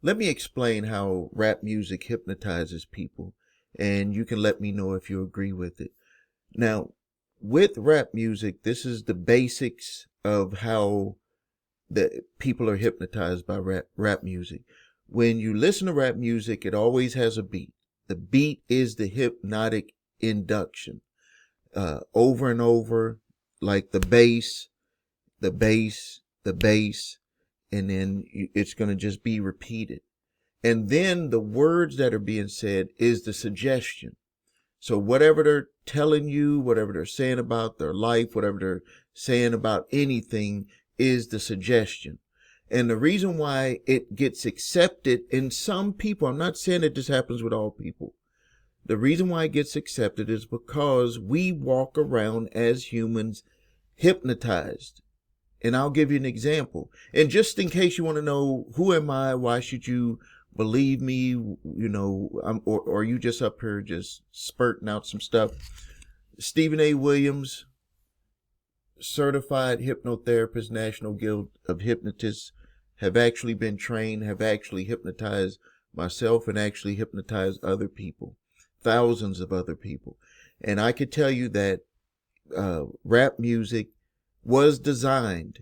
Let me explain how rap music hypnotizes people, and you can let me know if you agree with it. Now, with rap music, this is the basics of how the people are hypnotized by rap music. When you listen to rap music, it always has a beat. The beat is the hypnotic induction. Over and over, like the bass, the bass, the bass, and then it's going to just be repeated. And then the words that are being said is the suggestion. So whatever they're telling you, whatever they're saying about their life, whatever they're saying about anything is the suggestion. And the reason why it gets accepted in some people, I'm not saying that this happens with all people. The reason why it gets accepted is because we walk around as humans hypnotized. And I'll give you an example. And just in case you want to know, who am I? Why should you believe me? Or are you just up here just spurting out some stuff? Stephen A. Williams, certified hypnotherapist, National Guild of Hypnotists, have actually been trained, have actually hypnotized myself and actually hypnotized other people, thousands of other people. And I could tell you that rap music was designed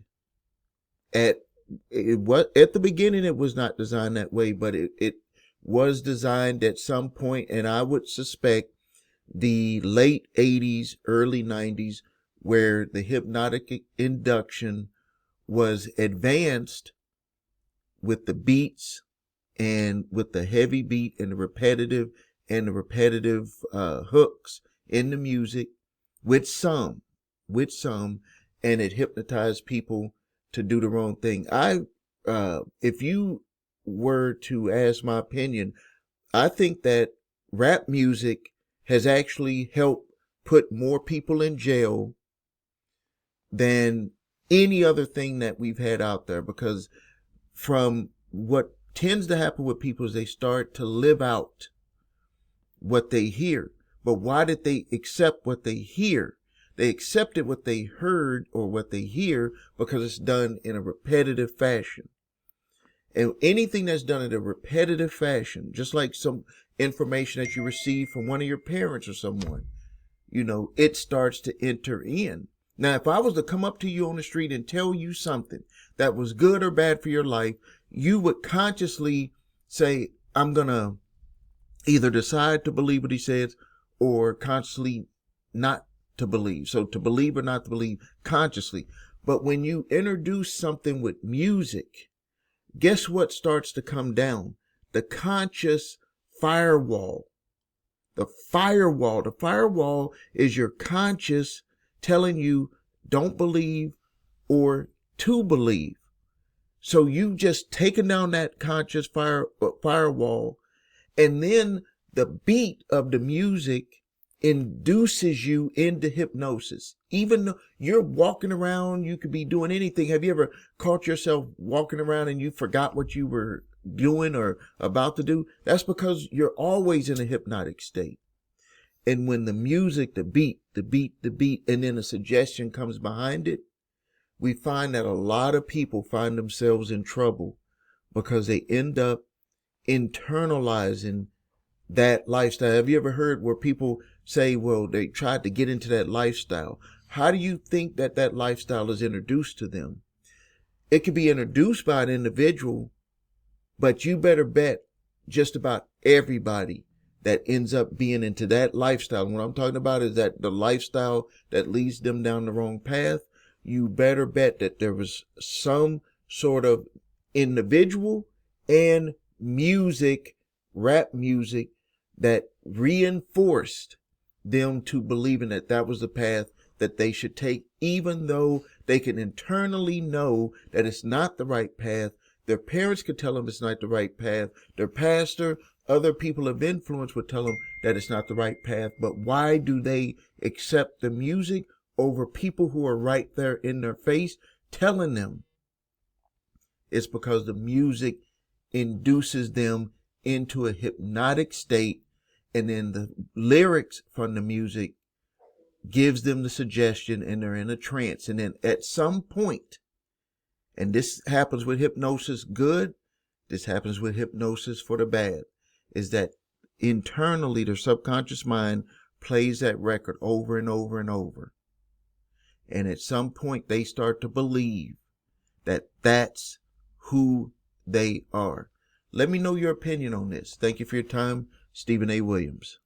at the beginning. It was not designed that way, but it was designed at some point, and I would suspect the late 80s, early 90s, where the hypnotic induction was advanced with the beats and with the heavy beat and the repetitive hooks in the music with some, and it hypnotized people to do the wrong thing. If you were to ask my opinion, I think that rap music has actually helped put more people in jail than any other thing that we've had out there, because from what tends to happen with people is they start to live out what they hear. But why did they accept what they hear? They accepted what they heard or what they hear because it's done in a repetitive fashion. And anything that's done in a repetitive fashion, just like some information that you receive from one of your parents or someone, it starts to enter in. Now, if I was to come up to you on the street and tell you something that was good or bad for your life, you would consciously say, I'm going to either decide to believe what he says or consciously not to believe. So to believe or not to believe consciously. But when you introduce something with music, guess what starts to come down? The conscious firewall. The firewall is your conscious telling you don't believe or to believe. So you just taken down that conscious firewall, and then the beat of the music induces you into hypnosis. Even though you're walking around, you could be doing anything. Have you ever caught yourself walking around and you forgot what you were doing or about to do? That's because you're always in a hypnotic state. And when the music, the beat, and then a suggestion comes behind it, we find that a lot of people find themselves in trouble because they end up internalizing that lifestyle. Have you ever heard where people say, well, they tried to get into that lifestyle? How do you think that lifestyle is introduced to them? It could be introduced by an individual, but you better bet just about everybody that ends up being into that lifestyle. And what I'm talking about is that the lifestyle that leads them down the wrong path. You better bet that there was some sort of individual and music, rap music, that reinforced them to believing that that was the path that they should take, even though they can internally know that it's not the right path. Their parents could tell them it's not the right path. Their pastor, other people of influence would tell them that it's not the right path. But why do they accept the music over people who are right there in their face telling them? It's because the music induces them into a hypnotic state, and then the lyrics from the music gives them the suggestion, and they're in a trance. And then at some point, and this happens with hypnosis good, this happens with hypnosis for the bad, is that internally their subconscious mind plays that record over and over and over. And at some point they start to believe that that's who they are. Let me know your opinion on this. Thank you for your time. Stephen A. Williams.